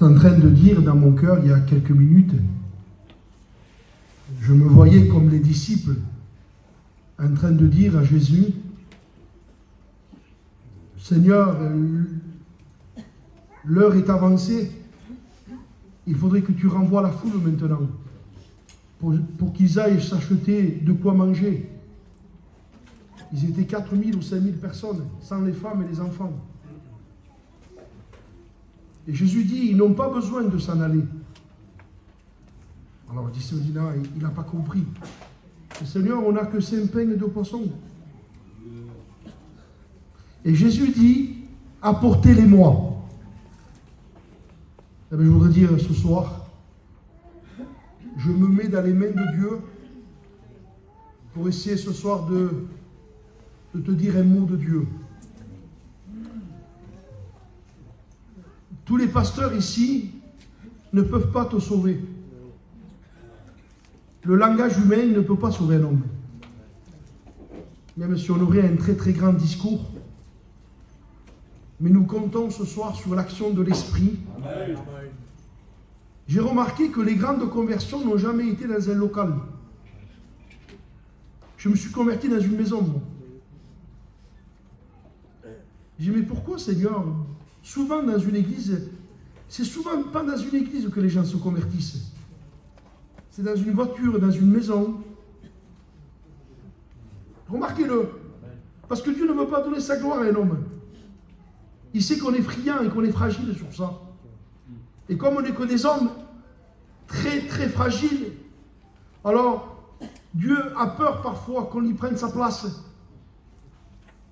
en train de dire dans mon cœur, il y a quelques minutes, je me voyais comme les disciples en train de dire à Jésus, Seigneur, l'heure est avancée, il faudrait que tu renvoies la foule maintenant, pour qu'ils aillent s'acheter de quoi manger. Ils étaient 4000 ou 5000 personnes, sans les femmes et les enfants. Et Jésus dit, ils n'ont pas besoin de s'en aller. Alors le disciple dit, non, il n'a pas compris. Le Seigneur, on n'a que 5 pains et 2 poissons. Et Jésus dit, apportez-les-moi. Eh bien, je voudrais dire ce soir, je me mets dans les mains de Dieu pour essayer ce soir de te dire un mot de Dieu. Tous les pasteurs ici ne peuvent pas te sauver. Le langage humain ne peut pas sauver un homme. Même si on aurait un très très grand discours. Mais nous comptons ce soir sur l'action de l'Esprit. J'ai remarqué que les grandes conversions n'ont jamais été dans un local. Je me suis converti dans une maison, moi. J'ai dit, mais pourquoi, Seigneur? Souvent dans une église, c'est souvent pas dans une église que les gens se convertissent. C'est dans une voiture, dans une maison. Remarquez-le. Parce que Dieu ne veut pas donner sa gloire à un homme. Il sait qu'on est friand et qu'on est fragile sur ça. Et comme on n'est que des hommes très très fragiles, alors Dieu a peur parfois qu'on y prenne sa place.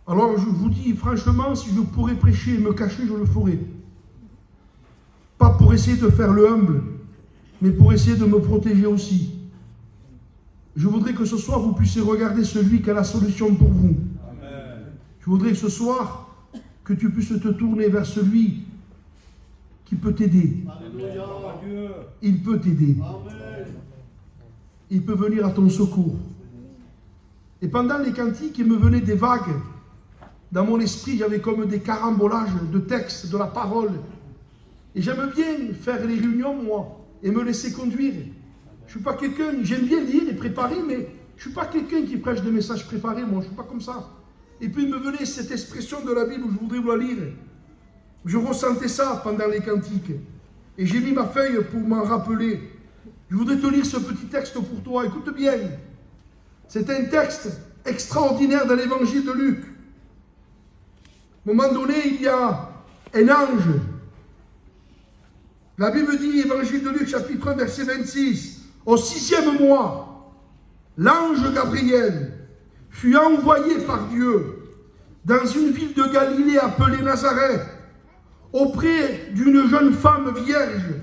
Alors je vous dis franchement, si je pourrais prêcher et me cacher, je le ferais. Pas pour essayer de faire le humble, mais pour essayer de me protéger aussi. Je voudrais que ce soir, vous puissiez regarder celui qui a la solution pour vous. Amen. Je voudrais que ce soir, que tu puisses te tourner vers celui qui peut t'aider. Il peut t'aider. Il peut venir à ton secours. Et pendant les cantiques, il me venait des vagues. Dans mon esprit, il y avait comme des carambolages de textes, de la parole. Et j'aime bien faire les réunions, moi, et me laisser conduire. Je ne suis pas quelqu'un, j'aime bien lire et préparer, mais je ne suis pas quelqu'un qui prêche des messages préparés, moi, je ne suis pas comme ça. Et puis il me venait cette expression de la Bible où je voudrais vous la lire. Je ressentais ça pendant les cantiques. Et j'ai mis ma feuille pour m'en rappeler. Je voudrais te lire ce petit texte pour toi, écoute bien. C'est un texte extraordinaire dans l'évangile de Luc. À un moment donné, il y a un ange. La Bible dit, évangile de Luc, chapitre 1, verset 26, au 6e mois, l'ange Gabriel fut envoyé par Dieu dans une ville de Galilée appelée Nazareth, auprès d'une jeune femme vierge,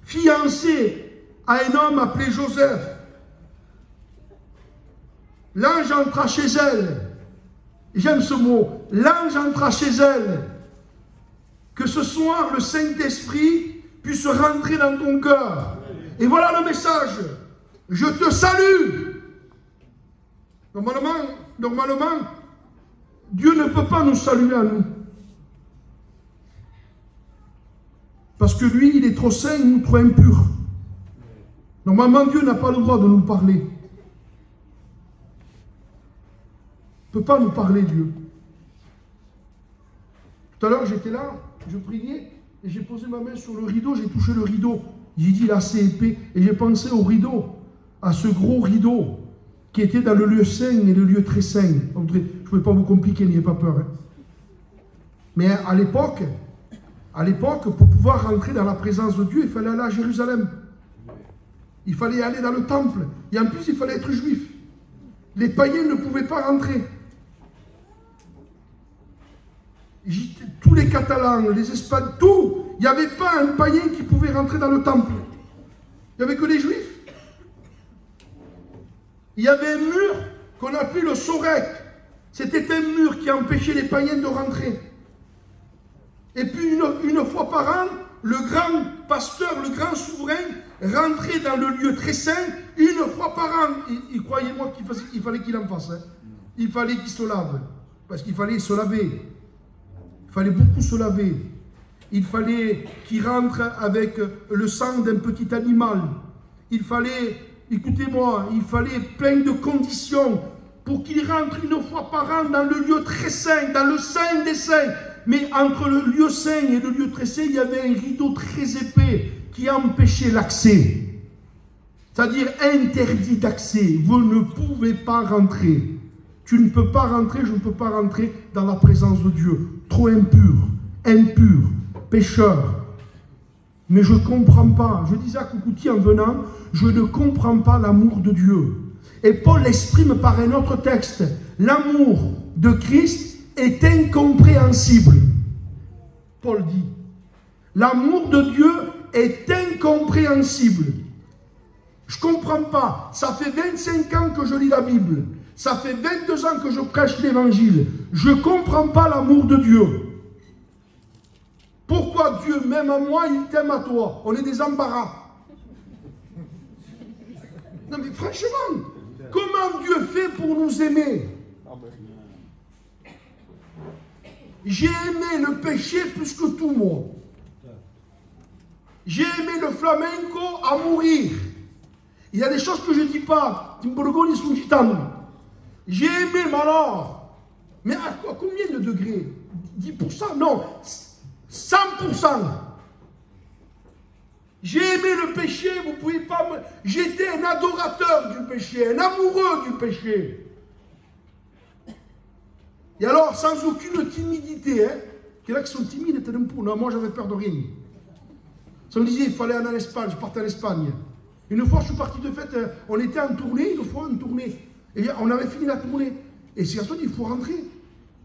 fiancée à un homme appelé Joseph. L'ange entra chez elle. J'aime ce mot. L'ange entra chez elle. Que ce soir, le Saint-Esprit puisse rentrer dans ton cœur. Et voilà le message. Je te salue. Normalement, Dieu ne peut pas nous saluer à nous. Parce que lui, il est trop saint ou trop impur. Normalement, Dieu n'a pas le droit de nous parler. Il ne peut pas nous parler, Dieu. Tout à l'heure, j'étais là, je priais, et j'ai posé ma main sur le rideau, j'ai touché le rideau. J'ai dit, là, c'est épais. Et j'ai pensé au rideau, à ce gros rideau, qui était dans le lieu saint et le lieu très saint. Je ne pouvais pas vous compliquer, n'ayez pas peur. Hein. Mais à l'époque, pour pouvoir rentrer dans la présence de Dieu, il fallait aller à Jérusalem. Il fallait aller dans le temple. Et en plus, il fallait être juif. Les païens ne pouvaient pas rentrer. Tous les Catalans, les Espagnols, tout. Il n'y avait pas un païen qui pouvait rentrer dans le temple. Il n'y avait que les Juifs. Il y avait un mur qu'on appelait le Sorek. C'était un mur qui empêchait les païens de rentrer. Et puis une fois par an, le grand pasteur, le grand souverain, rentrait dans le lieu très saint une fois par an. Il croyez-moi qu'il fallait qu'il en fasse. Hein. Il fallait qu'il se lave. Parce qu'il fallait se laver. Il fallait beaucoup se laver. Il fallait qu'il rentre avec le sang d'un petit animal. Il fallait, écoutez-moi, il fallait plein de conditions pour qu'il rentre une fois par an dans le lieu très saint, dans le saint des saints. Mais entre le lieu saint et le lieu très saint, il y avait un rideau très épais qui empêchait l'accès. C'est-à-dire interdit d'accès. Vous ne pouvez pas rentrer. Tu ne peux pas rentrer, je ne peux pas rentrer dans la présence de Dieu. Trop impur, pécheur. Mais je ne comprends pas. Je disais à Koukouti en venant, je ne comprends pas l'amour de Dieu. Et Paul l'exprime par un autre texte. L'amour de Christ est incompréhensible. Paul dit, l'amour de Dieu est incompréhensible. Je ne comprends pas. Ça fait 25 ans que je lis la Bible. Ça fait 22 ans que je prêche l'évangile. Je ne comprends pas l'amour de Dieu. Pourquoi Dieu m'aime à moi, il t'aime à toi? On est des embarras. Non mais franchement, comment Dieu fait pour nous aimer? J'ai aimé le péché plus que tout, moi. J'ai aimé le flamenco à mourir. Il y a des choses que je ne dis pas. J'ai aimé, mais alors. Mais à combien de degrés? 10%? Non. 100%. J'ai aimé le péché, vous ne pouvez pas me... J'étais un adorateur du péché, un amoureux du péché. Et alors, sans aucune timidité, hein. Il y en a qui sont timides, non, moi j'avais peur de rien. Ça me disait, il fallait aller en Espagne, je partais en Espagne. Une fois, je suis parti de fête, on était en tournée, et on avait fini la tournée. Et c'est à ça qu'il faut rentrer.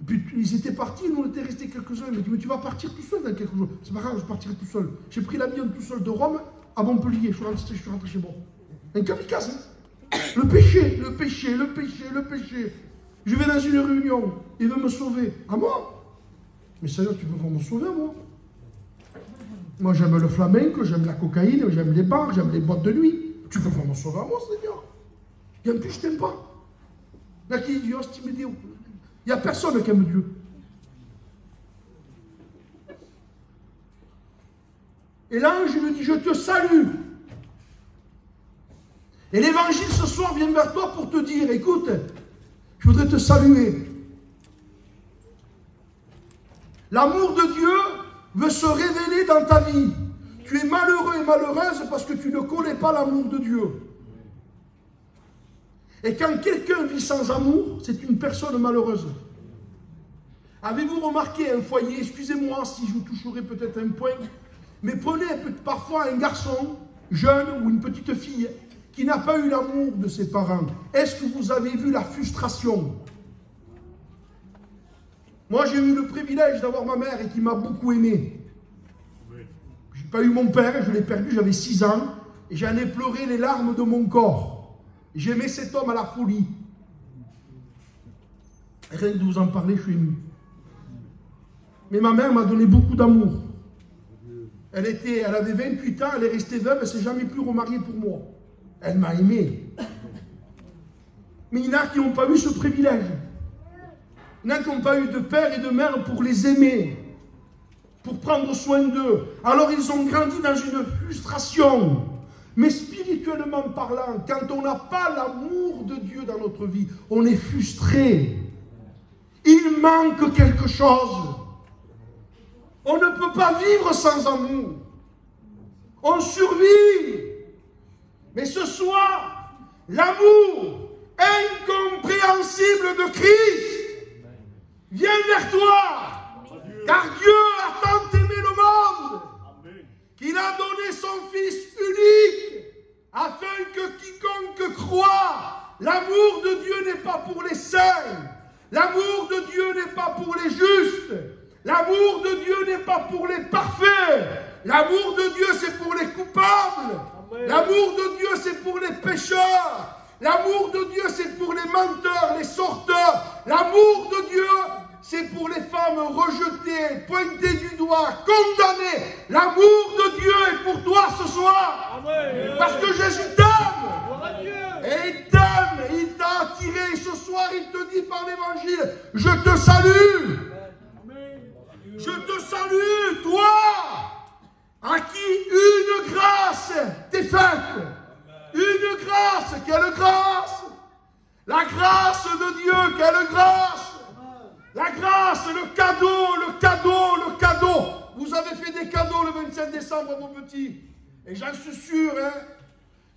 Et puis ils étaient partis, nous on était restés quelques-uns. Il m'a dit, mais tu vas partir tout seul dans quelques jours. C'est pas grave, je partirai tout seul. J'ai pris l'avion tout seul de Rome à Montpellier. Je suis rentré chez moi. Un kamikaze, hein. Le péché. Je vais dans une réunion, il veut me sauver. À moi? Mais sérieux, tu peux pas me sauver, moi? Moi, j'aime le flamenco, j'aime la cocaïne, j'aime les bars, j'aime les boîtes de nuit. Tu peux pas me sauver à moi, Seigneur? Et en plus, je t'aime pas. Là, qui dit, oh, c'est il n'y a personne qui aime Dieu. Et l'ange me dit, je te salue. Et l'évangile ce soir vient vers toi pour te dire, écoute, je voudrais te saluer. L'amour de Dieu veut se révéler dans ta vie. Tu es malheureux et malheureuse parce que tu ne connais pas l'amour de Dieu. Et quand quelqu'un vit sans amour, c'est une personne malheureuse. Avez-vous remarqué un foyer, excusez-moi si je vous toucherai peut-être un point, mais prenez parfois un garçon jeune ou une petite fille qui n'a pas eu l'amour de ses parents. Est-ce que vous avez vu la frustration? Moi, j'ai eu le privilège d'avoir ma mère et qui m'a beaucoup aimé. Je n'ai pas eu mon père, je l'ai perdu, j'avais 6 ans, et j'en ai pleuré les larmes de mon corps. J'aimais cet homme à la folie. Rien que de vous en parler, je suis ému. Mais ma mère m'a donné beaucoup d'amour. Elle avait 28 ans, elle est restée veuve, elle ne s'est jamais plus remariée pour moi. Elle m'a aimé. Mais il y en a qui n'ont pas eu ce privilège. Il y en a qui n'ont pas eu de père et de mère pour les aimer, pour prendre soin d'eux. Alors ils ont grandi dans une frustration. Mais spirituellement parlant, quand on n'a pas l'amour de Dieu dans notre vie, on est frustré. Il manque quelque chose. On ne peut pas vivre sans amour. On survit. Mais ce soir, l'amour incompréhensible de Christ vient vers toi. Car Dieu a tant aimé le monde qu'il a donné son Fils unique afin que quiconque croit, l'amour de Dieu n'est pas pour les saints, l'amour de Dieu n'est pas pour les justes, l'amour de Dieu n'est pas pour les parfaits, l'amour de Dieu c'est pour les coupables, l'amour de Dieu c'est pour les pécheurs, l'amour de Dieu c'est pour les menteurs, les sorteurs, l'amour de Dieu c'est pour les femmes rejetées, pointées du doigt, condamnées. L'amour de Dieu est pour toi ce soir. Amen. Parce que Jésus t'aime. Et il t'aime. Il t'a attiré. Et ce soir, il te dit par l'évangile, je te salue. Amen. Je te salue, toi, à qui une grâce t'est faite. Une grâce, quelle grâce? La grâce de Dieu, quelle grâce? La grâce, le cadeau, le cadeau, le cadeau. Vous avez fait des cadeaux le 25 décembre à vos petits. Et j'en suis sûr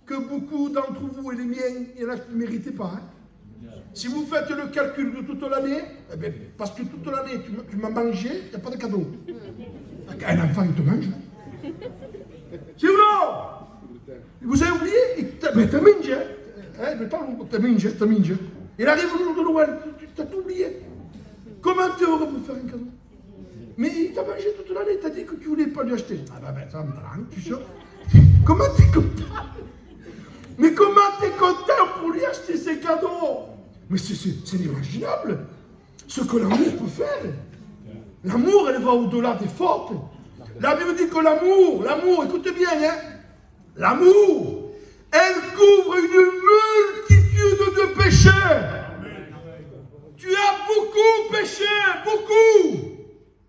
que beaucoup d'entre vous et les miens, il y en a qui ne méritaient pas. Si vous faites le calcul de toute l'année, eh bien, parce que toute l'année tu m'as mangé, il n'y a pas de cadeau. Un enfant, il te mange. C'est vrai. Vous avez oublié? Mais t'as mangé. T'as mangé. Il arrive le jour de Noël, t'as tout oublié. Comment tu aurais pu faire un cadeau? Mais il t'a mangé toute l'année, il t'a dit que tu ne voulais pas lui acheter. Ah ben ça me prend, tu sais. Comment t'es content? Mais comment t'es content pour lui acheter ses cadeaux? Mais c'est inimaginable ce que l'amour peut faire. L'amour, elle va au-delà des fautes. La Bible dit que l'amour, écoutez bien, l'amour, elle couvre une multitude de péchés. Tu as beaucoup péché, beaucoup.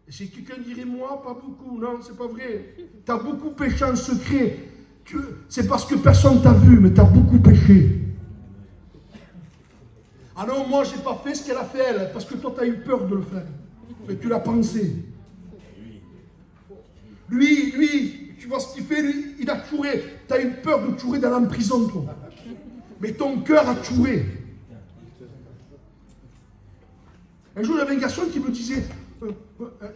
Et si quelqu'un dirait moi, pas beaucoup, non, c'est pas vrai. Tu as beaucoup péché en secret. C'est parce que personne t'a vu, mais tu as beaucoup péché. Ah non, moi, j'ai pas fait ce qu'elle a fait, elle, parce que toi, tu as eu peur de le faire. Mais tu l'as pensé. Lui, tu vois ce qu'il fait, lui, il a chouré. Tu as eu peur de chourer dans la prison, toi. Mais ton cœur a chouré. Un jour, il y avait un garçon qui me disait,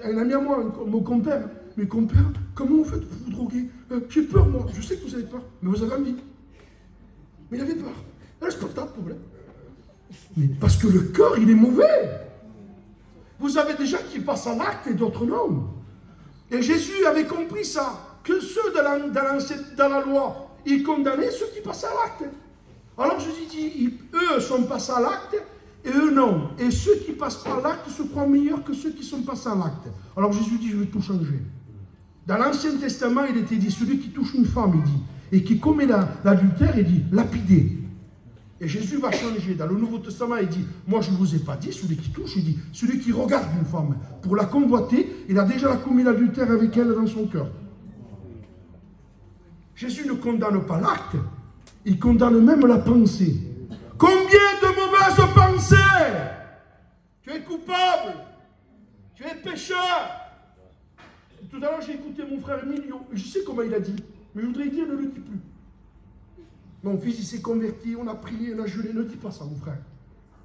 un ami à moi, mon compère, mais compère, comment vous faites pour vous droguer? J'ai peur, moi. Je sais que vous avez peur, mais vous avez envie. Mais il avait peur. Là, c'est pas le problème. Mais parce que le cœur, il est mauvais. Vous avez des gens qui passent à l'acte et d'autres non. Et Jésus avait compris ça, que ceux dans la loi, ils condamnaient ceux qui passaient à l'acte. Alors Jésus dit, eux sont passés à l'acte, et eux non. Et ceux qui passent par l'acte se croient meilleurs que ceux qui sont passés à l'acte. Alors Jésus dit, je vais tout changer. Dans l'Ancien Testament, il était dit, celui qui touche une femme, il dit, et qui commet l'adultère, il dit, lapidé. Et Jésus va changer. Dans le Nouveau Testament, il dit, moi je ne vous ai pas dit, celui qui touche, il dit, celui qui regarde une femme pour la convoiter, il a déjà commis l'adultère avec elle dans son cœur. Jésus ne condamne pas l'acte, il condamne même la pensée. Combien de mauvaises pensées? Tu es coupable, tu es pécheur. Tout à l'heure, j'ai écouté mon frère Emilio, je sais comment il a dit, mais je voudrais dire, ne le dis plus. Mon fils, il s'est converti, on a prié, on a jeûné, ne dis pas ça, mon frère.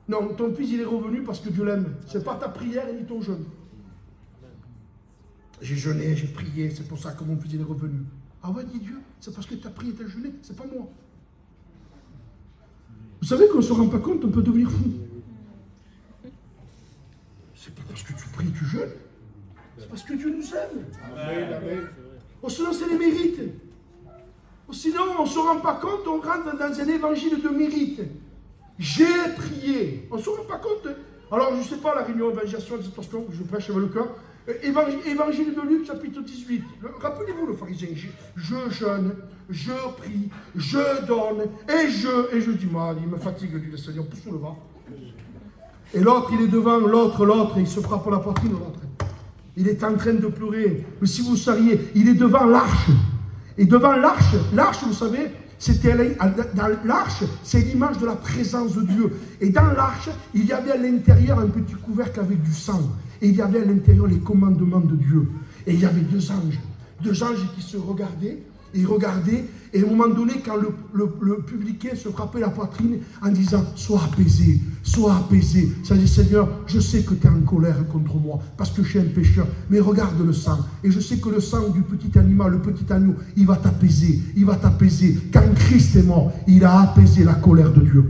Non, ton fils, il est revenu parce que Dieu l'aime. Ce n'est pas ta prière ni ton jeûne. J'ai jeûné, j'ai prié, c'est pour ça que mon fils, il est revenu. Ah ouais, dit Dieu, c'est parce que tu as prié, tu as jeûné, c'est pas moi. Vous savez qu'on ne se rend pas compte, on peut devenir fou. C'est pas parce que tu pries, tu jeûnes. C'est parce que Dieu nous aime. Amen. Oh, sinon, c'est les mérites. Oh, sinon, on ne se rend pas compte, on rentre dans un évangile de mérite. J'ai prié. On ne se rend pas compte. Alors, je ne sais pas, la réunion évangélisation, attention, je prêche avec le cœur. Évangile de Luc, chapitre 18. Rappelez-vous le pharisien. Je jeûne, je prie, je donne, et je dis, moi, il me fatigue, dit le Seigneur, pousse le bas. Et l'autre, il est devant l'autre, il se frappe la poitrine, l'autre. Il est en train de pleurer. Mais si vous saviez, il est devant l'arche. Et devant l'arche, vous savez, dans l'arche, c'est l'image de la présence de Dieu. Et dans l'arche, il y avait à l'intérieur un petit couvercle avec du sang. Et il y avait à l'intérieur les commandements de Dieu. Et il y avait deux anges qui se regardaient. Et ils regardaient, et à un moment donné, quand le publicain se frappait la poitrine en disant « Sois apaisé, ça dit « Seigneur, je sais que tu es en colère contre moi, parce que je suis un pécheur, mais regarde le sang. Et je sais que le sang du petit animal, le petit agneau, il va t'apaiser. Quand Christ est mort, il a apaisé la colère de Dieu. »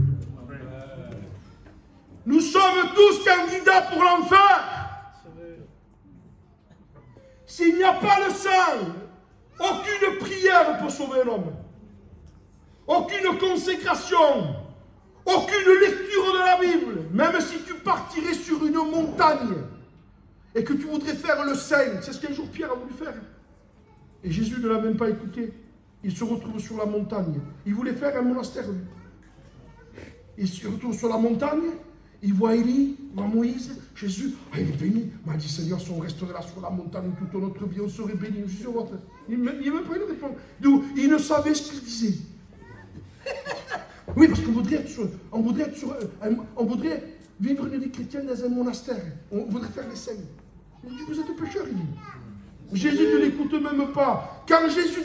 Nous sommes tous candidats pour l'enfer. S'il n'y a pas le sang, aucune prière ne peut sauver un homme. Aucune consécration. Aucune lecture de la Bible. Même si tu partirais sur une montagne et que tu voudrais faire le saint, c'est ce qu'un jour Pierre a voulu faire. Et Jésus ne l'a même pas écouté. Il se retrouve sur la montagne. Il voulait faire un monastère, lui. Il se retrouve sur la montagne, il voit Élie, devant Moïse, Jésus, il est béni. Il m'a dit, Seigneur, si on resterait là sur la montagne toute notre vie, on serait béni. Je suis sûr, il n'y a même pas une réponse. Donc, il ne savait ce qu'il disait. Oui, parce qu'on voudrait vivre une vie chrétienne dans un monastère. On voudrait faire les scènes. Il dit, vous êtes pécheur, il dit. Jésus ne l'écoute même pas. Quand Jésus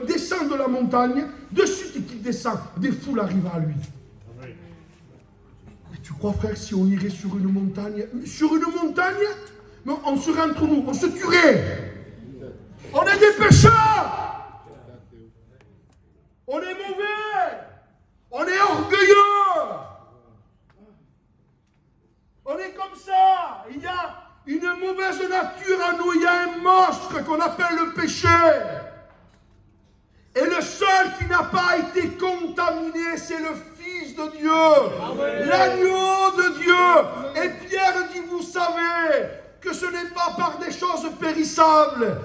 descend de la montagne, de suite qu'il descend, des foules arrivent à lui. Et tu crois, frère, si on irait sur une montagne, non, on serait entre nous, on se tuerait. On est des pécheurs. On est mauvais. On est orgueilleux. On est comme ça. Il y a une mauvaise nature en nous. Il y a un monstre qu'on appelle le péché. Et le seul qui n'a pas été contaminé, c'est le Fils de Dieu. L'agneau de Dieu. Et Pierre dit, vous savez que ce n'est pas par des choses périssables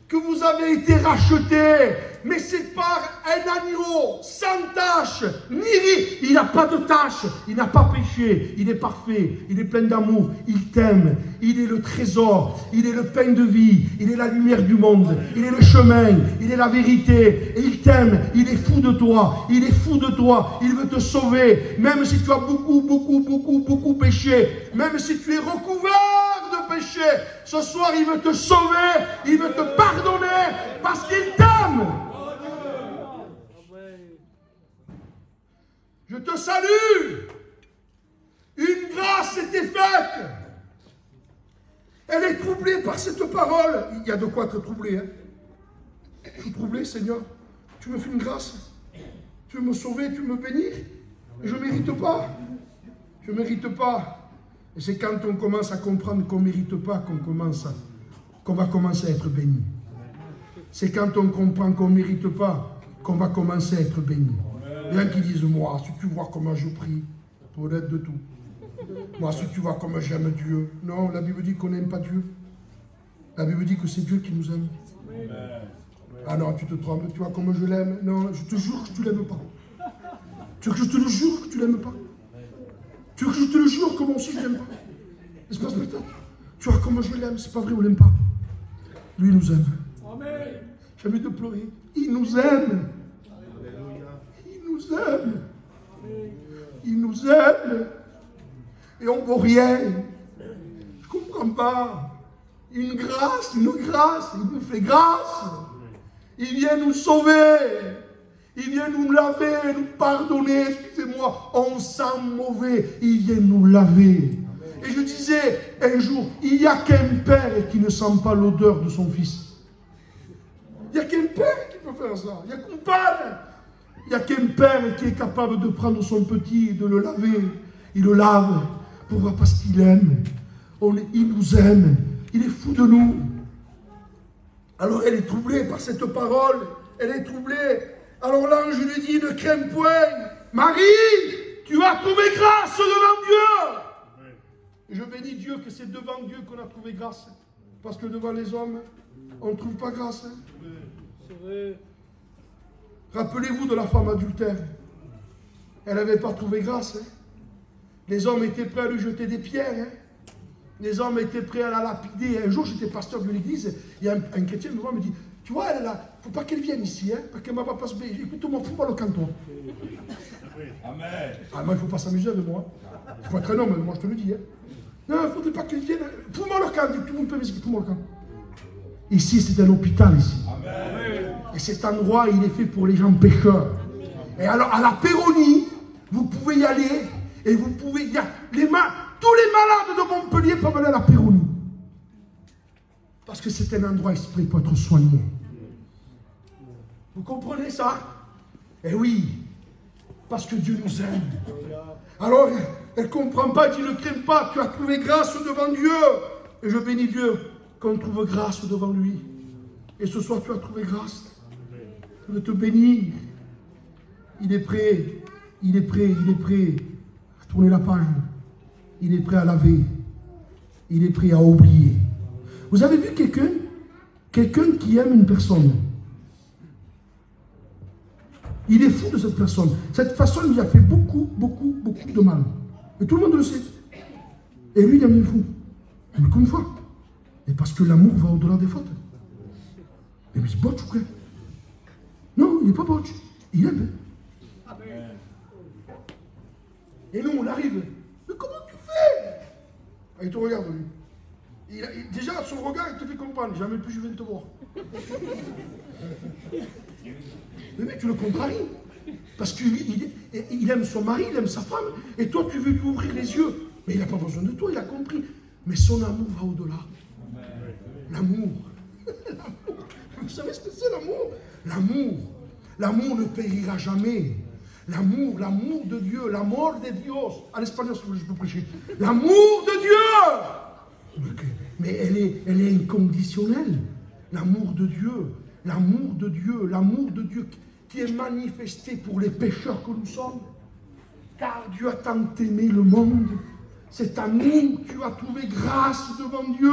que vous avez été rachetés, mais c'est par un agneau sans tache, ni ri. Il n'a pas de tache, il n'a pas péché, il est parfait, il est plein d'amour, il t'aime, il est le trésor, il est le pain de vie, il est la lumière du monde, il est le chemin, il est la vérité, et il t'aime, il est fou de toi, il est fou de toi, il veut te sauver, même si tu as beaucoup péché, même si tu es recouvert de péché, ce soir il veut te sauver, il veut te pardonner, parce qu'il t'aime. Je te salue. Une grâce était faite. Elle est troublée par cette parole. Il y a de quoi te troubler. Hein? Je suis troublé, Seigneur. Tu me fais une grâce. Tu veux me sauver, tu veux me bénir. Je ne mérite pas. Je ne mérite pas. Et c'est quand on commence à comprendre qu'on ne mérite pas qu'on va commencer à être béni. C'est quand on comprend qu'on ne mérite pas qu'on va commencer à être béni. Il y en a qui disent, moi, si tu vois comment je prie, pour l'aide de tout. Moi, si tu vois comment j'aime Dieu. Non, la Bible dit qu'on n'aime pas Dieu. La Bible dit que c'est Dieu qui nous aime. Ah non, tu te trompes, tu vois comment je l'aime. Non, je te jure que tu ne l'aimes pas. Tu veux que je te le jure que tu ne l'aimes pas? Tu veux que je te le jure que moi aussi je ne l'aime pas? N'est-ce pas, spectacle? Tu vois comment je l'aime, c'est pas vrai, on ne l'aime pas. Lui, il nous aime. J'ai envie de pleurer. Il nous aime. Il nous aime. Il nous aime. Et on ne vaut rien. Je ne comprends pas. Il nous fait grâce. Il vient nous sauver. Il vient nous laver, nous pardonner. Excusez-moi, on sent mauvais. Il vient nous laver. Et je disais un jour, il n'y a qu'un père qui ne sent pas l'odeur de son fils. Il n'y a qu'un père qui peut faire ça. Il n'y a qu'un père. Il n'y a qu'un père qui est capable de prendre son petit et de le laver. Il le lave. Pourquoi? Parce qu'il aime. Il nous aime. Il est fou de nous. Alors elle est troublée par cette parole. Elle est troublée. Alors l'ange lui dit, ne crains point. Marie, tu as trouvé grâce devant Dieu. Et je bénis Dieu que c'est devant Dieu qu'on a trouvé grâce. Parce que devant les hommes, on ne trouve pas grâce. C'est vrai. Rappelez-vous de la femme adultère. Elle n'avait pas trouvé grâce. Les hommes étaient prêts à lui jeter des pierres. Les hommes étaient prêts à la lapider. Un jour, j'étais pasteur de l'église. Il y a un chrétien me dit, tu vois, elle est là. Il ne faut pas qu'elle vienne ici. Parce qu'elle ne va pas se baigner. Écoute-moi, fous-moi le canton. Amen. Ah, moi, il ne faut pas s'amuser avec moi. Il faut être un homme, moi je te le dis. Non, il ne faudrait pas qu'elle vienne. Fous-moi le camp. Tout le monde peut me dire, fous-moi le camp. Ici, c'est un hôpital, ici. Amen. Et cet endroit, il est fait pour les gens pécheurs. Et alors, à la Péronie, vous pouvez y aller. Et vous pouvez... tous les malades de Montpellier peuvent aller à la Péronie. Parce que c'est un endroit exprès pour être soigné. Vous comprenez ça? Eh oui. Parce que Dieu nous aime. Alors, elle ne comprend pas, elle dit, ne crains pas, tu as trouvé grâce devant Dieu. Et je bénis Dieu qu'on trouve grâce devant lui. Et ce soir, tu as trouvé grâce. Je te bénis. Il est prêt, il est prêt, il est prêt à tourner la page. Il est prêt à laver. Il est prêt à oublier. Vous avez vu quelqu'un qui aime une personne. Il est fou de cette personne. Cette personne lui a fait beaucoup de mal. Et tout le monde le sait. Et lui, il aime vous. Mais comme ça. Et parce que l'amour va au-delà des fautes. Mais c'est botch ou quoi? Non, il n'est pas botch. Il aime. Et nous, on arrive. Mais comment tu fais? Ah, il te regarde, lui. Déjà, son regard, il te fait comprendre. Jamais plus je viens te voir. Le mec, tu le contraries. Parce qu'il aime son mari, il aime sa femme. Et toi, tu veux lui ouvrir les yeux. Mais il n'a pas besoin de toi, il a compris. Mais son amour va au-delà. L'amour. Vous savez ce que c'est l'amour? L'amour. L'amour ne périra jamais. L'amour de Dieu, l'amour de Dios. En espagnol, si je peux prêcher. L'amour de Dieu. Mais elle est inconditionnelle. L'amour de Dieu. L'amour de Dieu. L'amour de Dieu qui est manifesté pour les pécheurs que nous sommes. Car Dieu a tant aimé le monde. Cet amour, tu as trouvé grâce devant Dieu.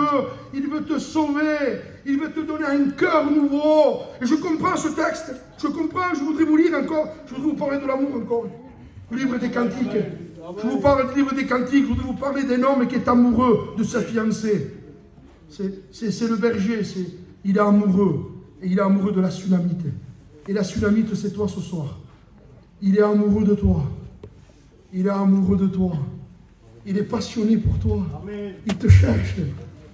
Il veut te sauver. Il veut te donner un cœur nouveau. Et je comprends ce texte. Je comprends. Je voudrais vous lire encore. Je voudrais vous parler de l'amour encore. Le livre des Cantiques. Je vous parle du livre des Cantiques. Je voudrais vous parler d'un homme qui est amoureux de sa fiancée. C'est le berger. Il est amoureux. Et il est amoureux de la Sunamite. Et la Sunamite, c'est toi ce soir. Il est amoureux de toi. Il est amoureux de toi. Il est passionné pour toi. Amen. Il te cherche.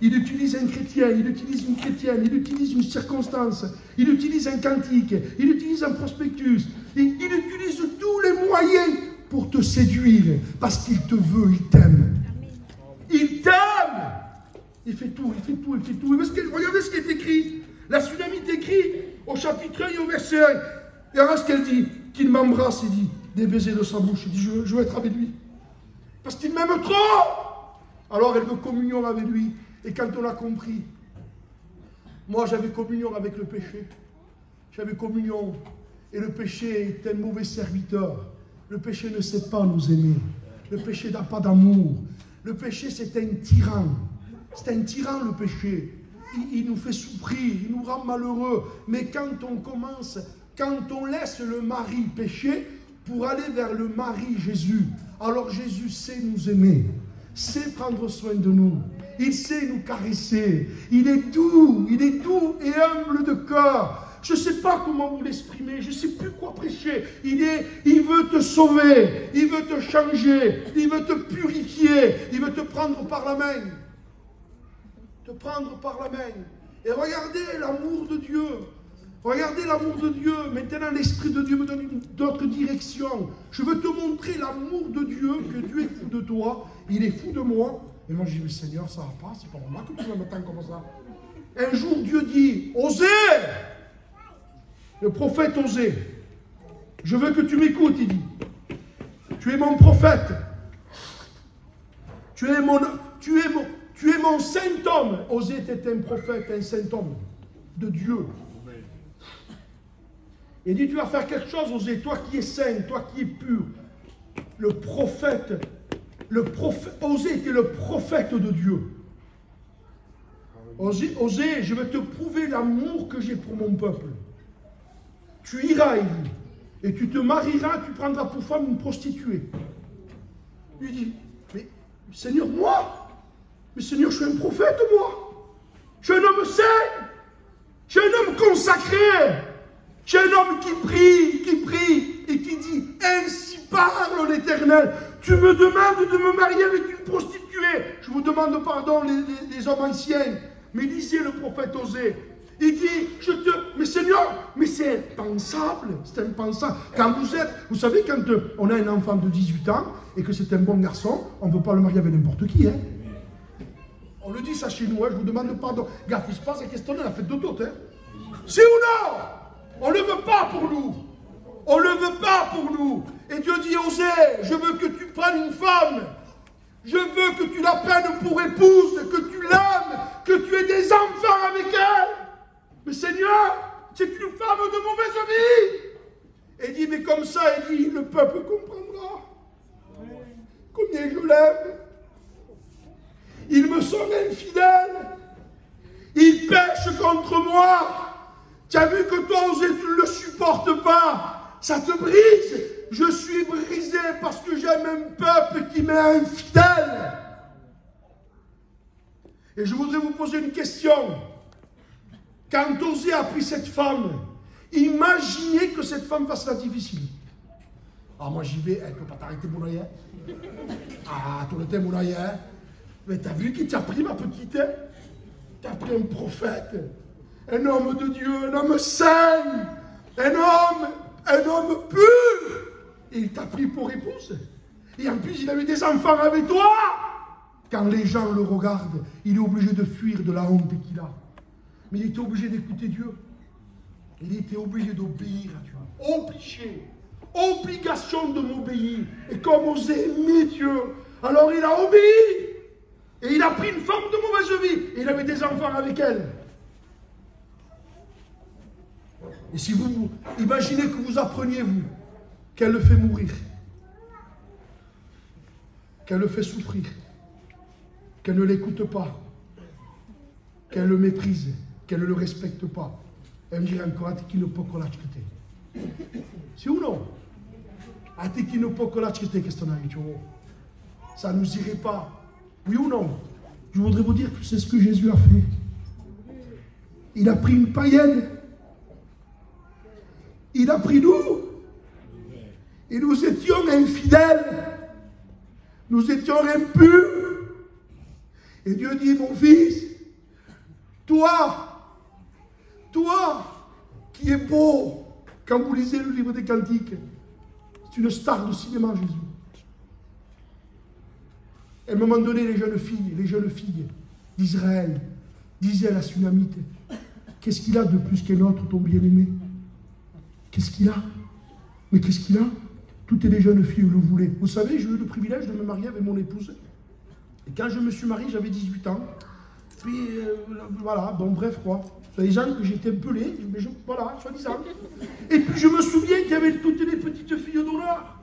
Il utilise un chrétien, il utilise une chrétienne, il utilise une circonstance, il utilise un cantique, il utilise un prospectus, il utilise tous les moyens pour te séduire, parce qu'il te veut, il t'aime. Il t'aime. Il fait tout, il fait tout, il fait tout. Regardez ce qui est écrit. La Sunamite écrit au chapitre 1 et au verset 1. Et alors ce qu'elle dit, qu'il m'embrasse, il dit, des baisers de sa bouche. Il dit, je veux être avec lui. Parce qu'il m'aime trop. Alors elle veut communion avec lui. Et quand on a compris, moi j'avais communion avec le péché. J'avais communion. Et le péché est un mauvais serviteur. Le péché ne sait pas nous aimer. Le péché n'a pas d'amour. Le péché c'est un tyran. C'est un tyran le péché. Il nous fait souffrir, il nous rend malheureux. Mais quand on commence, quand on laisse le mari pécher pour aller vers le mari Jésus, alors Jésus sait nous aimer, sait prendre soin de nous. Il sait nous caresser. Il est doux et humble de cœur. Je ne sais pas comment vous l'exprimer, je ne sais plus quoi prêcher. Il veut te sauver, il veut te changer, il veut te purifier, il veut te prendre par la main. Te prendre par la main. Et regardez l'amour de Dieu. Regardez l'amour de Dieu. Maintenant, l'Esprit de Dieu me donne une autre direction. Je veux te montrer l'amour de Dieu, que Dieu est fou de toi. Il est fou de moi. Et moi, je dis, mais Seigneur, ça va pas. C'est pas normal que tu m'aimes tant comme ça. Un jour, Dieu dit, Osée, le prophète Osée, je veux que tu m'écoutes, il dit. Tu es mon prophète. Tu es mon saint homme. Osée était un prophète, un saint homme de Dieu. Il dit, tu vas faire quelque chose, Osée, toi qui es saint, toi qui es pur. Le prophète, Osée était le prophète de Dieu. Osée, je vais te prouver l'amour que j'ai pour mon peuple. Tu iras, il dit, et tu te marieras, tu prendras pour femme une prostituée. Il dit, mais Seigneur, moi? Mais Seigneur, je suis un prophète, moi. Je suis un homme saint. Je suis un homme consacré. Je suis un homme qui prie et qui dit, ainsi parle l'Éternel. Tu me demandes de me marier avec une prostituée. Je vous demande pardon, les hommes anciens. Mais lisez le prophète Osée. Il dit, mais Seigneur, mais c'est impensable. C'est impensable. Quand vous savez, quand on a un enfant de 18 ans et que c'est un bon garçon, on ne peut pas le marier avec n'importe qui, hein. On le dit ça chez nous, hein, je vous demande pardon. Regarde, il se passe la question de la fête de tout. Hein. Si ou non? On ne le veut pas pour nous. On ne le veut pas pour nous. Et Dieu dit, Osée, je veux que tu prennes une femme. Je veux que tu la prennes pour épouse, que tu l'aimes, que tu aies des enfants avec elle. Mais Seigneur, c'est une femme de mauvaise vie. Et dit, mais comme ça, il dit, le peuple comprendra combien je l'aime. Ils me sont infidèles. Ils pêchent contre moi. Tu as vu que toi, Osée, tu ne le supportes pas. Ça te brise. Je suis brisé parce que j'aime un peuple qui m'est infidèle. Et je voudrais vous poser une question. Quand Osée a pris cette femme, imaginez que cette femme fasse la difficile. Ah, moi j'y vais, elle ne peut pas t'arrêter, Moulaye. Ah, tout le temps, Moulaye. Mais t'as vu qui t'a pris, ma petite? T'as pris un prophète, un homme de Dieu, un homme saint, un homme pur. Et il t'a pris pour épouse. Et en plus, il a eu des enfants avec toi. Quand les gens le regardent, il est obligé de fuir de la honte qu'il a. Mais il était obligé d'écouter Dieu. Il était obligé d'obéir à Dieu. Obligé. Obligation de m'obéir. Et comme Osée aimait Dieu, alors il a obéi. Et il a pris une femme de mauvaise vie. Et il avait des enfants avec elle. Et si vous imaginez que vous appreniez, vous, qu'elle le fait mourir, qu'elle le fait souffrir, qu'elle ne l'écoute pas, qu'elle le méprise, qu'elle ne le respecte pas, elle me dirait encore, qui ne peut que l'acheter. C'est ou non? A te qui ne peut que l'acheter, qu'est-ce qu'on a dit? Ça ne nous irait pas. Oui ou non? Je voudrais vous dire que c'est ce que Jésus a fait. Il a pris une païenne. Il a pris nous. Et nous étions infidèles. Nous étions impurs. Et Dieu dit, mon fils, toi qui es beau, quand vous lisez le livre des Cantiques, c'est une star de cinéma, Jésus. À un moment donné, les jeunes filles d'Israël disaient à la Sunamite, qu'est-ce qu'il a de plus qu'un autre, ton bien-aimé? Qu'est-ce qu'il a? Mais qu'est-ce qu'il a? Toutes les jeunes filles le voulaient. Vous savez, j'ai eu le privilège de me marier avec mon épouse. Et quand je me suis marié, j'avais 18 ans. Puis, voilà, bon, bref, quoi. Les gens que j'étais un peu laid, mais voilà, soi-disant. Et puis, je me souviens qu'il y avait toutes les petites filles d'honneur.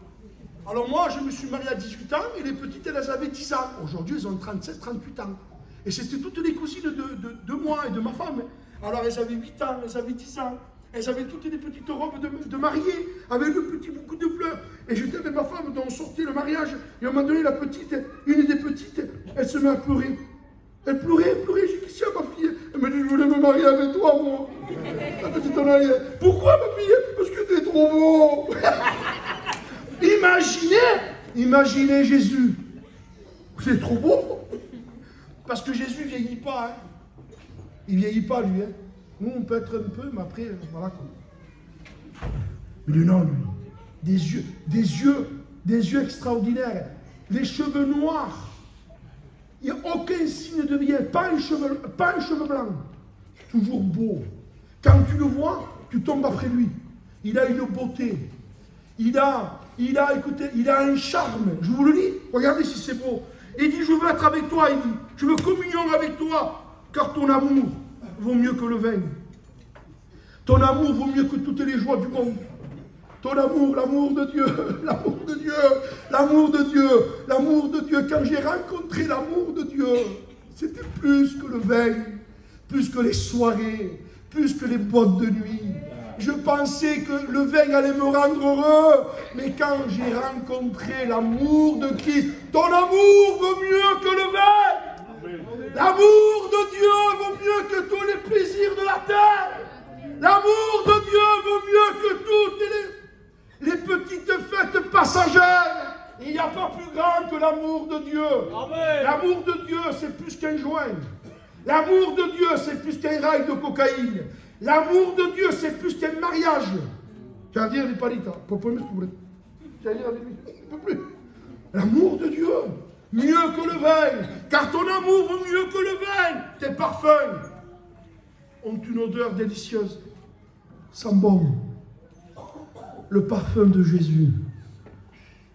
Alors moi, je me suis marié à 18 ans et les petites, elles avaient 10 ans. Aujourd'hui, elles ont 37, 38 ans. Et c'était toutes les cousines de moi et de ma femme. Alors elles avaient 8 ans, elles avaient 10 ans. Elles avaient toutes les petites robes de mariée, avec le petit bouquet de fleurs. Et j'étais avec ma femme, dont on sortait le mariage. Et à un moment donné, la petite, une des petites, elle se met à pleurer. Elle pleurait. J'ai dit, qu'est-ce qu'il y a, ma fille? Elle m'a dit, je voulais me marier avec toi, moi. La petite en arrière. Pourquoi, ma fille? Parce que t'es trop beau. Imaginez Jésus. C'est trop beau. Parce que Jésus ne vieillit pas. Hein. Il ne vieillit pas, lui. Hein. Nous, on peut être un peu, mais après, voilà quoi. Mais lui, non, lui. Des yeux extraordinaires. Les cheveux noirs. Il n'y a aucun signe de vieillesse. Pas un cheveu blanc. Toujours beau. Quand tu le vois, tu tombes après lui. Il a une beauté. Il a un charme. Je vous le dis. Regardez si c'est beau. Il dit, je veux être avec toi. Il dit, je veux communion avec toi. Car ton amour vaut mieux que le vin. Ton amour vaut mieux que toutes les joies du monde. Ton amour, l'amour de Dieu, l'amour de Dieu, l'amour de Dieu, l'amour de Dieu. Quand j'ai rencontré l'amour de Dieu, c'était plus que le vin, plus que les soirées, plus que les boîtes de nuit. Je pensais que le vin allait me rendre heureux, mais quand j'ai rencontré l'amour de Christ, ton amour vaut mieux que le vin. L'amour de Dieu vaut mieux que tous les plaisirs de la terre. L'amour de Dieu vaut mieux que toutes les petites fêtes passagères. Il n'y a pas plus grand que l'amour de Dieu. L'amour de Dieu, c'est plus qu'un joint. L'amour de Dieu, c'est plus qu'un rail de cocaïne. L'amour de Dieu, c'est plus qu'un mariage. Tu vas dire, Ripalita, tu vas dire, ne peut plus. L'amour de Dieu, mieux que le vin, car ton amour vaut mieux que le vin. Tes parfums ont une odeur délicieuse, sent bon. Le parfum de Jésus,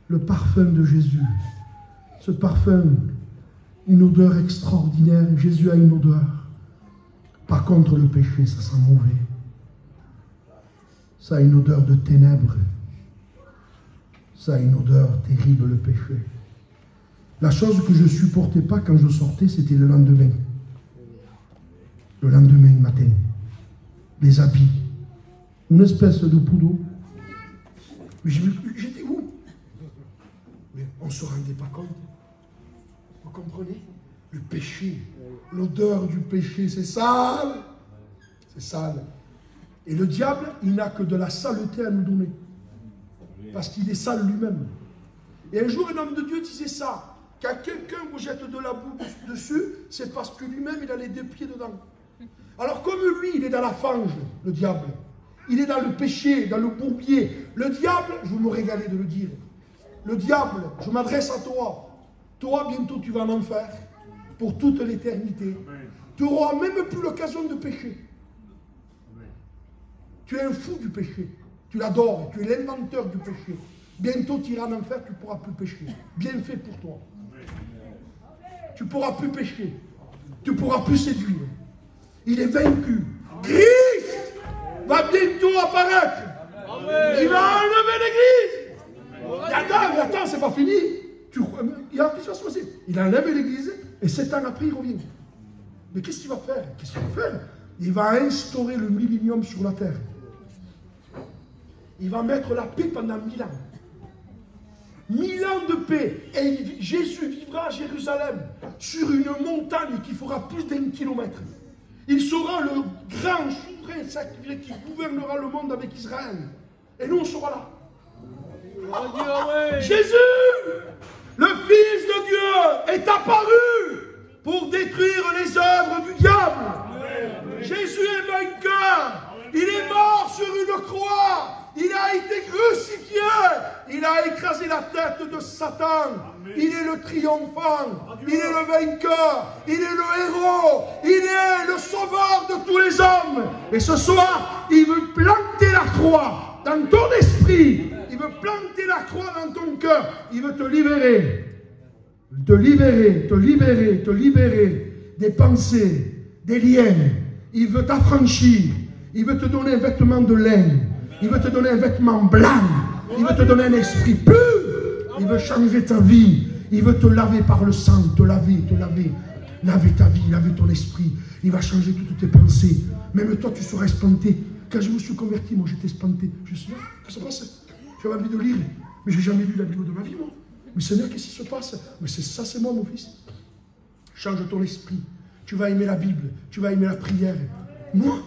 le parfum de Jésus, ce parfum, une odeur extraordinaire. Jésus a une odeur. Par contre, le péché, ça sent mauvais. Ça a une odeur de ténèbres. Ça a une odeur terrible, le péché. La chose que je ne supportais pas quand je sortais, c'était le lendemain. Le lendemain matin. Les habits. Une espèce de poudre. J'étais où? Mais on ne se rendait pas compte. Vous comprenez? Le péché, l'odeur du péché, c'est sale. C'est sale. Et le diable, il n'a que de la saleté à nous donner. Parce qu'il est sale lui-même. Et un jour, un homme de Dieu disait ça. Quand quelqu'un vous jette de la boue dessus, c'est parce que lui-même, il a les deux pieds dedans. Alors comme lui, il est dans la fange, le diable. Il est dans le péché, dans le bourbier. Le diable, je vous me régalez de le dire. Le diable, je m'adresse à toi. Toi, bientôt, tu vas en enfer. Pour toute l'éternité. Tu n'auras même plus l'occasion de pécher. Tu es un fou du péché. Tu l'adores. Tu es l'inventeur du péché. Bientôt, tu iras en enfer, tu ne pourras plus pécher. Bien fait pour toi. Tu ne pourras plus pécher. Tu ne pourras plus séduire. Il est vaincu. Christ va bientôt apparaître. Il va enlever l'église. Mais attends, c'est pas fini. Il a quelque chose passé. Il enlève l'église et 7 ans après, il revient. Mais qu'est-ce qu'il va faire? Il va instaurer le millénium sur la terre. Il va mettre la paix pendant 1000 ans. 1000 ans de paix. Et Jésus vivra à Jérusalem sur une montagne qui fera plus d'1 kilomètre. Il sera le grand souverain sacré qui gouvernera le monde avec Israël. Et nous, on sera là. Jésus, le Fils de Dieu, est apparu pour détruire les œuvres du diable. Jésus est vainqueur. Il est mort sur une croix. Il a été crucifié. Il a écrasé la tête de Satan. Il est le triomphant. Il est le vainqueur. Il est le héros. Il est le sauveur de tous les hommes. Et ce soir, il veut planter la croix dans ton esprit. Il veut planter la croix dans ton cœur. Il veut te libérer. Te libérer, te libérer, te libérer des pensées, des liens. Il veut t'affranchir. Il veut te donner un vêtement de laine. Il veut te donner un vêtement blanc. Il veut te donner un esprit pur. Il veut changer ta vie. Il veut te laver par le sang. Te laver, te laver. Laver ta vie, laver ton esprit. Il va changer toutes tes pensées. Même toi, tu seras espanté. Quand je me suis converti, moi, j'étais espanté. Je suis là, qu'est-ce qui se passe? J'avais envie de lire. Mais je n'ai jamais lu la Bible de ma vie, moi. Mais Seigneur, qu'est-ce qui se passe? Mais ça, c'est moi, mon fils. Change ton esprit. Tu vas aimer la Bible. Tu vas aimer la prière. Moi.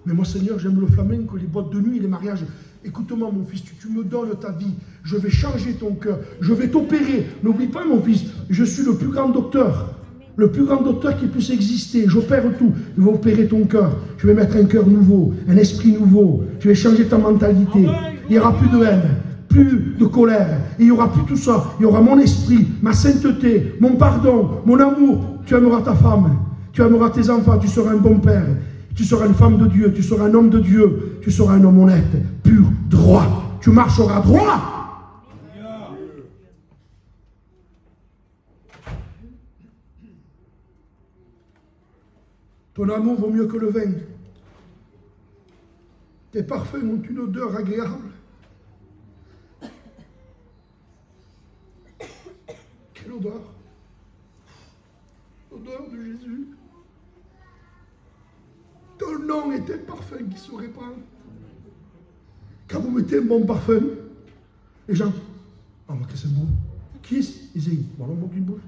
Mais moi, Seigneur, j'aime le flamenco, les boîtes de nuit et les mariages. Écoute-moi, mon fils, tu me donnes ta vie. Je vais changer ton cœur. Je vais t'opérer. N'oublie pas, mon fils, je suis le plus grand docteur. Le plus grand docteur qui puisse exister. J'opère tout. Je vais opérer ton cœur. Je vais mettre un cœur nouveau, un esprit nouveau. Je vais changer ta mentalité. Il n'y aura plus de haine, plus de colère. Il n'y aura plus tout ça. Il y aura mon esprit, ma sainteté, mon pardon, mon amour. Tu aimeras ta femme. Tu aimeras tes enfants. Tu seras un bon père. Tu seras une femme de Dieu, tu seras un homme de Dieu, tu seras un homme honnête, pur, droit. Tu marcheras droit. Ton amour vaut mieux que le vin. Tes parfums ont une odeur agréable. Quelle odeur? L'odeur de Jésus. Ton nom est un parfum qui se répand. Quand vous mettez un bon parfum, les gens, oh, que c'est beau. Qui est-ce? Isaïe. Voilà, on une bouche.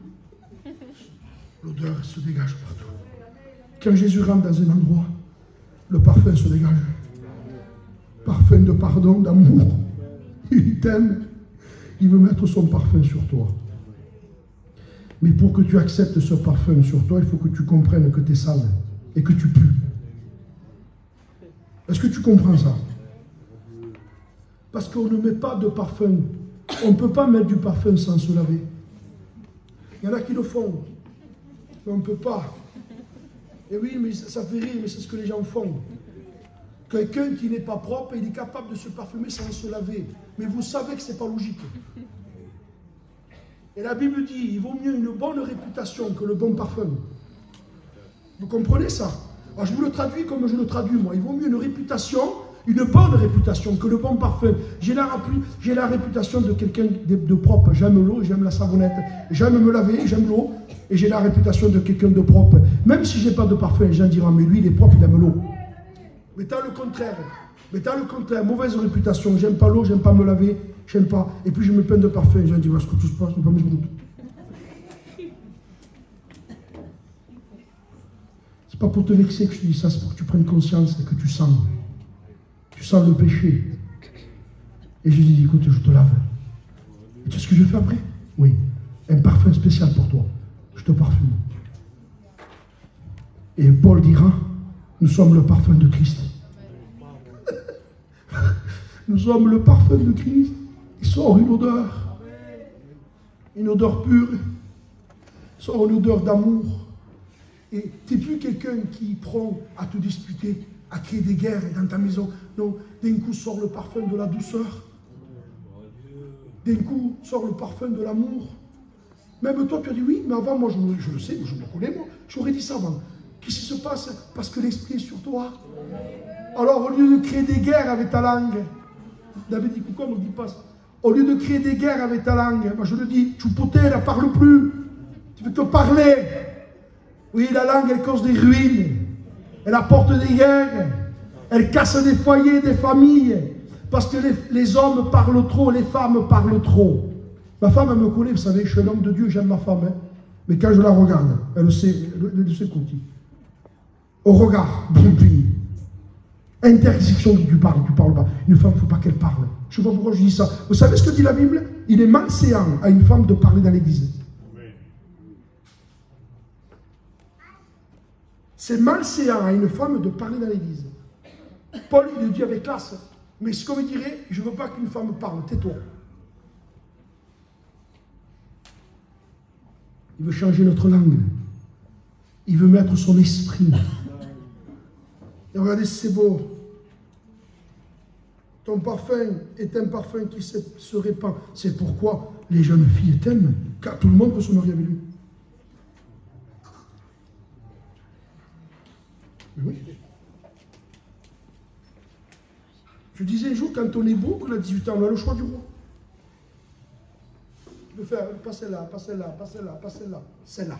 L'odeur se dégage partout. Quand Jésus rentre dans un endroit, le parfum se dégage. Parfum de pardon, d'amour. Il t'aime. Il veut mettre son parfum sur toi. Mais pour que tu acceptes ce parfum sur toi, il faut que tu comprennes que tu es sale et que tu pues. Est-ce que tu comprends ça? Parce qu'on ne met pas de parfum. On ne peut pas mettre du parfum sans se laver. Il y en a qui le font. Mais on ne peut pas. Et oui, mais ça fait rire, mais c'est ce que les gens font. Quelqu'un qui n'est pas propre, il est capable de se parfumer sans se laver. Mais vous savez que ce n'est pas logique. Et la Bible dit, il vaut mieux une bonne réputation que le bon parfum. Vous comprenez ça? Alors je vous le traduis comme je le traduis moi. Il vaut mieux une réputation, une bonne réputation que le bon parfum. J'ai la réputation de quelqu'un de propre. J'aime l'eau, j'aime la savonnette. J'aime me laver, j'aime l'eau. Et j'ai la réputation de quelqu'un de propre. Même si je n'ai pas de parfum, les gens diront, mais lui il est propre, il aime l'eau. Mais t'as le contraire. Mauvaise réputation. J'aime pas l'eau, j'aime pas me laver, j'aime pas. Et puis je me plains de parfum. Les gens disent, est-ce que tout se passe? Je ne pas mes pas pour te vexer que je te dis ça, c'est pour que tu prennes conscience et que tu sens. Tu sens le péché. Et je dis, écoute, je te lave. Et tu sais ce que je fais après? Oui. Un parfum spécial pour toi. Je te parfume. Et Paul dira, nous sommes le parfum de Christ. Nous sommes le parfum de Christ. Il sort une odeur pure, il sort une odeur d'amour. Et tu n'es plus quelqu'un qui prend à te disputer, à créer des guerres dans ta maison. Non, d'un coup sort le parfum de la douceur. D'un coup sort le parfum de l'amour. Même toi, tu as dit oui, mais avant, moi, je le sais, je me connais, moi. J'aurais dit ça avant. Qu'est-ce qui se passe? Parce que l'Esprit est sur toi. Alors, au lieu de créer des guerres avec ta langue, David dit, pourquoi on ne dit pas ça? Au lieu de créer des guerres avec ta langue, moi je le dis, tu potais, ne parle plus. Tu veux te parler. Oui, la langue, elle cause des ruines. Elle apporte des guerres. Elle casse des foyers, des familles. Parce que les hommes parlent trop, les femmes parlent trop. Ma femme, elle me connaît, vous savez, je suis un homme de Dieu, j'aime ma femme. Hein. Mais quand je la regarde, elle sait qu'on dit. Au regard, bien puni. Interdiction, tu parles pas. Une femme, il ne faut pas qu'elle parle. Je ne sais pas pourquoi je dis ça. Vous savez ce que dit la Bible? Il est malséant à une femme de parler dans l'église. C'est malséant à une femme de parler dans l'église. Paul, il le dit avec classe. Mais ce qu'on me dirait, je ne veux pas qu'une femme parle, tais-toi. Il veut changer notre langue. Il veut mettre son esprit. Et regardez si c'est beau. Ton parfum est un parfum qui se répand. C'est pourquoi les jeunes filles t'aiment, car tout le monde peut se marier avec lui. Oui. Je disais un jour, quand on est beau, qu'on a 18 ans, on a le choix du roi. Tu peux faire, pas celle-là, pas celle-là, pas celle-là, pas celle-là, celle-là.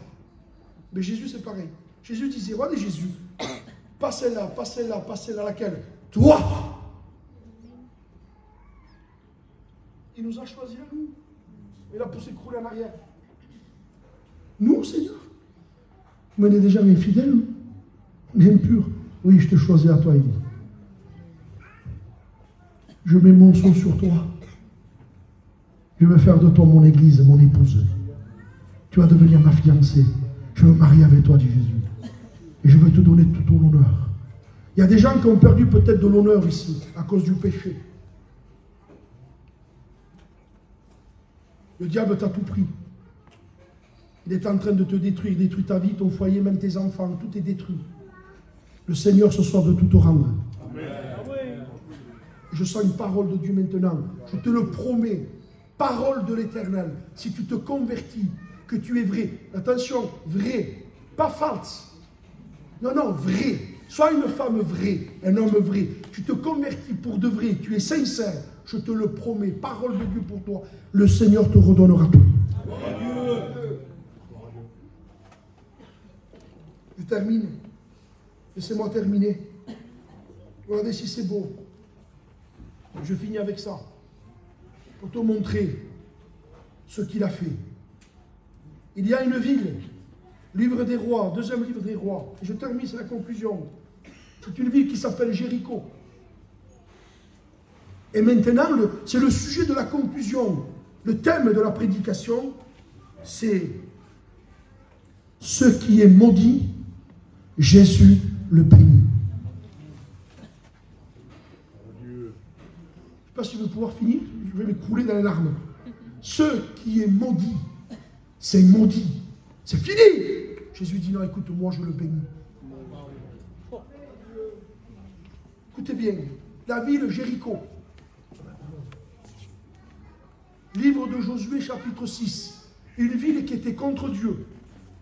Mais Jésus, c'est pareil. Jésus disait, regardez Jésus, pas celle-là, pas celle-là, pas celle-là, laquelle? Toi! Il nous a choisis à nous. Il a poussé couler en arrière. Nous, Seigneur. Mais on est déjà infidèles, nous. On est impurs. Oui, je te choisis à toi, il dit. Je mets mon sang sur toi. Je veux faire de toi mon église, mon épouse. Tu vas devenir ma fiancée. Je veux me marier avec toi, dit Jésus. Et je veux te donner tout ton honneur. Il y a des gens qui ont perdu peut-être de l'honneur ici, à cause du péché. Le diable t'a tout pris. Il est en train de te détruire. Il détruit ta vie, ton foyer, même tes enfants. Tout est détruit. Le Seigneur ce soir veut tout te rendre. Amen. Je sens une parole de Dieu maintenant. Je te le promets. Parole de l'Éternel. Si tu te convertis, que tu es vrai. Attention, vrai. Pas false. Non, non, vrai. Sois une femme vraie, un homme vrai. Tu te convertis pour de vrai. Tu es sincère. Je te le promets. Parole de Dieu pour toi. Le Seigneur te redonnera tout. Je termine. Laissez-moi terminer. Regardez si c'est beau. Je finis avec ça. Pour te montrer ce qu'il a fait. Il y a une ville, livre des rois, deuxième livre des rois. Et je termine, c'est la conclusion. C'est une ville qui s'appelle Jéricho. Et maintenant, c'est le sujet de la conclusion. Le thème de la prédication, c'est ce qui est maudit, Jésus le bénit. Je ne sais pas si je vais pouvoir finir, je vais m'écrouler dans les larmes. Ce qui est maudit, c'est maudit. C'est fini. Jésus dit non, écoute, moi je le bénis. Écoutez bien, la ville Jéricho. Livre de Josué, chapitre 6. Une ville qui était contre Dieu,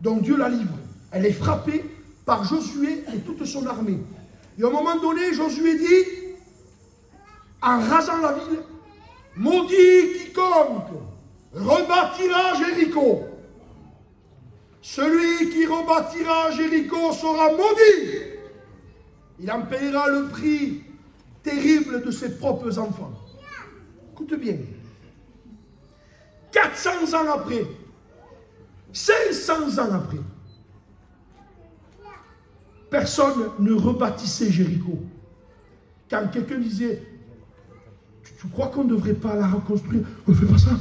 dont Dieu la livre. Elle est frappée par Josué et toute son armée. Et à un moment donné, Josué dit, en rasant la ville, maudit quiconque rebâtira Jéricho. Celui qui rebâtira Jéricho sera maudit. Il en paiera le prix terrible de ses propres enfants. Écoute bien. 400 ans après, 500 ans après, personne ne rebâtissait Jéricho. Quand quelqu'un disait, tu crois qu'on ne devrait pas la reconstruire? Ne fais pas ça.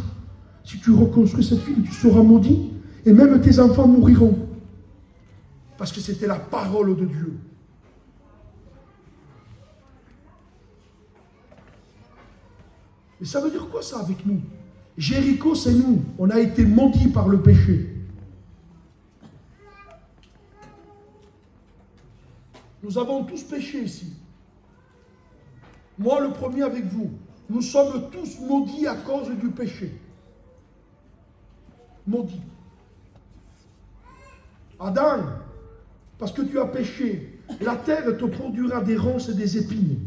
Si tu reconstruis cette ville, tu seras maudit. Et même tes enfants mouriront. Parce que c'était la parole de Dieu. Mais ça veut dire quoi ça avec nous? Jéricho, c'est nous. On a été maudits par le péché. Nous avons tous péché ici. Moi, le premier avec vous. Nous sommes tous maudits à cause du péché. Maudits. Adam, parce que tu as péché, la terre te produira des ronces et des épines.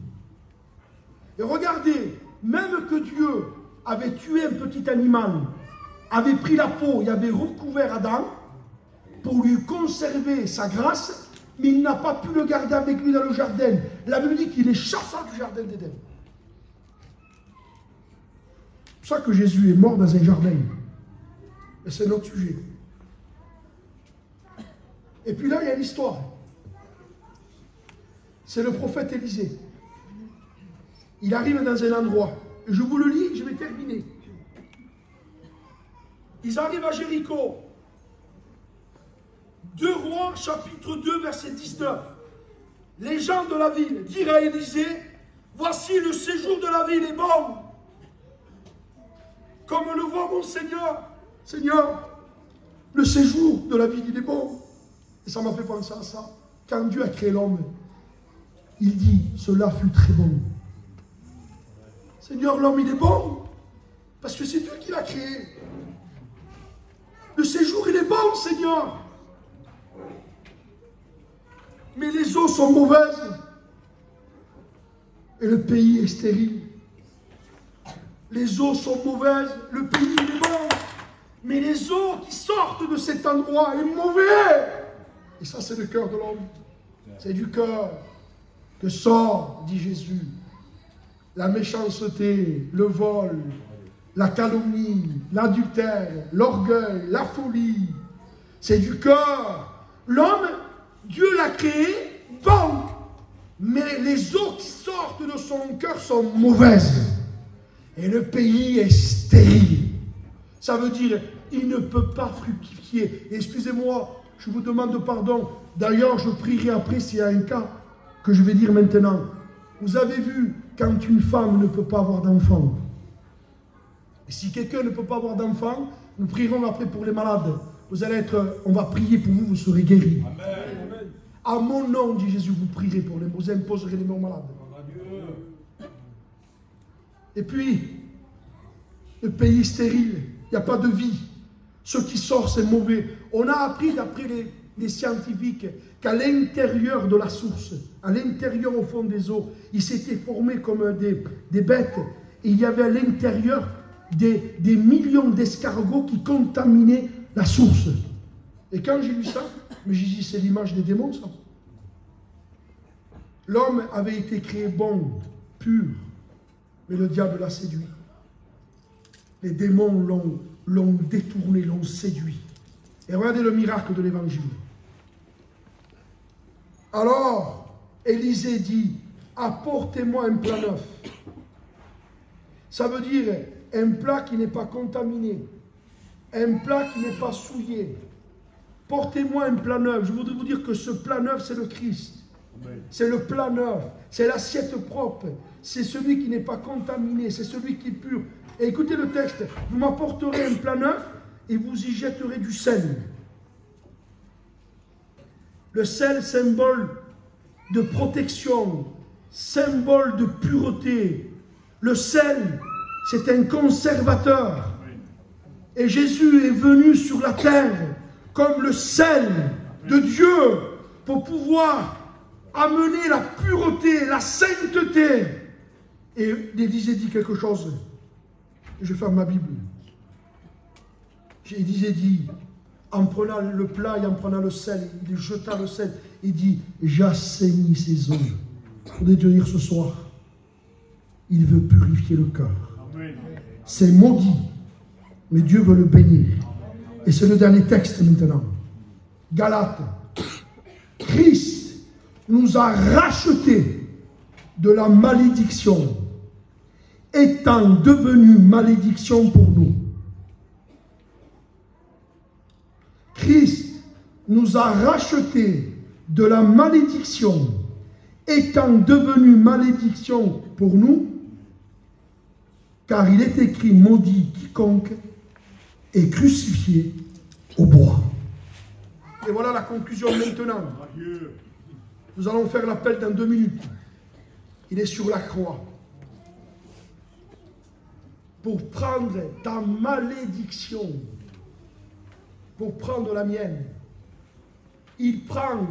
Et regardez, même que Dieu avait tué un petit animal, avait pris la peau et avait recouvert Adam pour lui conserver sa grâce, mais il n'a pas pu le garder avec lui dans le jardin. La Bible dit qu'il est chassé du jardin d'Éden. C'est pour ça que Jésus est mort dans un jardin. Et c'est notre sujet. Et puis là, il y a l'histoire. C'est le prophète Élisée. Il arrive dans un endroit. Et je vous le lis, je vais terminer. Ils arrivent à Jéricho. 2 Rois, chapitre 2, verset 19. Les gens de la ville dirent à Élisée, voici le séjour de la ville est bon. Comme le voit mon Seigneur. Seigneur, le séjour de la ville, il est bon. Et ça m'a fait penser à ça. Quand Dieu a créé l'homme, il dit, cela fut très bon. Seigneur, l'homme, il est bon. Parce que c'est Dieu qui l'a créé. Le séjour, il est bon, Seigneur. Mais les eaux sont mauvaises. Et le pays est stérile. Les eaux sont mauvaises. Le pays, il est bon. Mais les eaux qui sortent de cet endroit est mauvais. Et ça, c'est le cœur de l'homme. C'est du cœur que sort, dit Jésus, la méchanceté, le vol, la calomnie, l'adultère, l'orgueil, la folie. C'est du cœur. L'homme, Dieu l'a créé bon. Mais les eaux qui sortent de son cœur sont mauvaises. Et le pays est stérile. Ça veut dire, il ne peut pas fructifier. Excusez-moi, je vous demande pardon. D'ailleurs, je prierai après s'il y a un cas que je vais dire maintenant. Vous avez vu, quand une femme ne peut pas avoir d'enfant, et si quelqu'un ne peut pas avoir d'enfant, nous prierons après pour les malades. Vous allez être, on va prier pour vous, vous serez guéris. Amen. À mon nom, dit Jésus, vous prierez pour les, vous imposerez les mains aux malades. Et puis, le pays stérile, il n'y a pas de vie. Ce qui sort, c'est mauvais. On a appris d'après les scientifiques qu'à l'intérieur de la source, à l'intérieur au fond des eaux, il s'était formé comme des bêtes. Et il y avait à l'intérieur des millions d'escargots qui contaminaient la source. Et quand j'ai lu ça, j'ai dit, c'est l'image des démons, ça. L'homme avait été créé bon, pur, mais le diable l'a séduit. Les démons l'ont détourné, l'ont séduit. Et regardez le miracle de l'évangile. Alors, Élisée dit, apportez-moi un plat neuf. Ça veut dire un plat qui n'est pas contaminé, un plat qui n'est pas souillé. Portez-moi un plat neuf. Je voudrais vous dire que ce plat neuf, c'est le Christ. C'est le plat neuf, c'est l'assiette propre, c'est celui qui n'est pas contaminé, c'est celui qui est pur. Et écoutez le texte, vous m'apporterez un plat neuf et vous y jetterez du sel. Le sel, symbole de protection, symbole de pureté. Le sel, c'est un conservateur. Et Jésus est venu sur la terre comme le sel de Dieu pour pouvoir amener la pureté, la sainteté. Et Élisée dit quelque chose. Je ferme ma Bible. Élisée dit, en prenant le plat et en prenant le sel, il jeta le sel, il dit, j'assainis ses eaux. Je voudrais te dire ce soir, il veut purifier le cœur. C'est maudit, mais Dieu veut le bénir. Et c'est le dernier texte maintenant. Galates. Christ nous a rachetés de la malédiction, étant devenu malédiction pour nous. Christ nous a rachetés de la malédiction, étant devenu malédiction pour nous, car il est écrit, maudit quiconque est crucifié au bois. Et voilà la conclusion maintenant. Nous allons faire l'appel dans 2 minutes. Il est sur la croix. Pour prendre ta malédiction, pour prendre la mienne. Il prend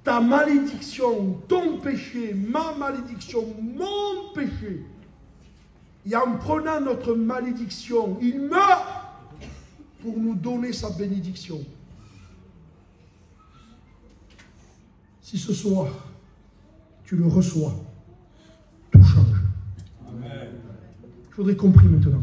ta malédiction, ton péché, ma malédiction, mon péché. Et en prenant notre malédiction, il meurt pour nous donner sa bénédiction. Si ce soir, tu le reçois, tout change. Amen. Je voudrais qu'on prie maintenant.